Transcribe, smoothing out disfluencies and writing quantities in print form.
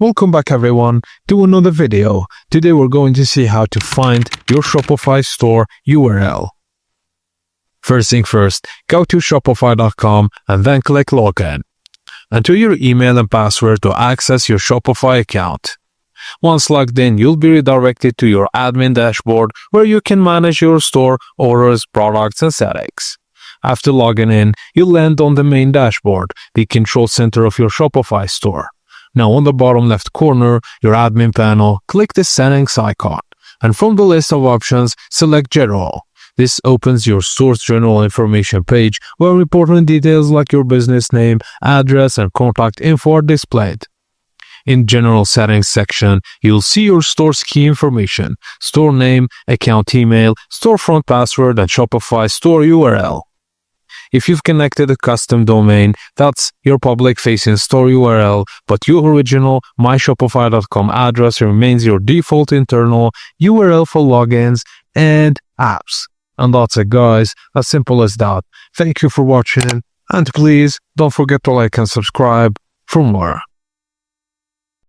Welcome back everyone to another video. Today we're going to see how to find your Shopify store URL. First thing first, go to shopify.com and then click Login. Enter your email and password to access your Shopify account. Once logged in, you'll be redirected to your admin dashboard where you can manage your store, orders, products, and settings. After logging in, you'll land on the main dashboard, the control center of your Shopify store. Now on the bottom left corner, your admin panel, click the settings icon, and from the list of options, select General. This opens your store's general information page where important details like your business name, address, and contact info are displayed. In General Settings section, you'll see your store's key information, store name, account email, storefront password, and Shopify store URL. If you've connected a custom domain, that's your public-facing store URL, but your original myshopify.com address remains your default internal URL for logins and apps. And that's it, guys. As simple as that. Thank you for watching, and please don't forget to like and subscribe for more.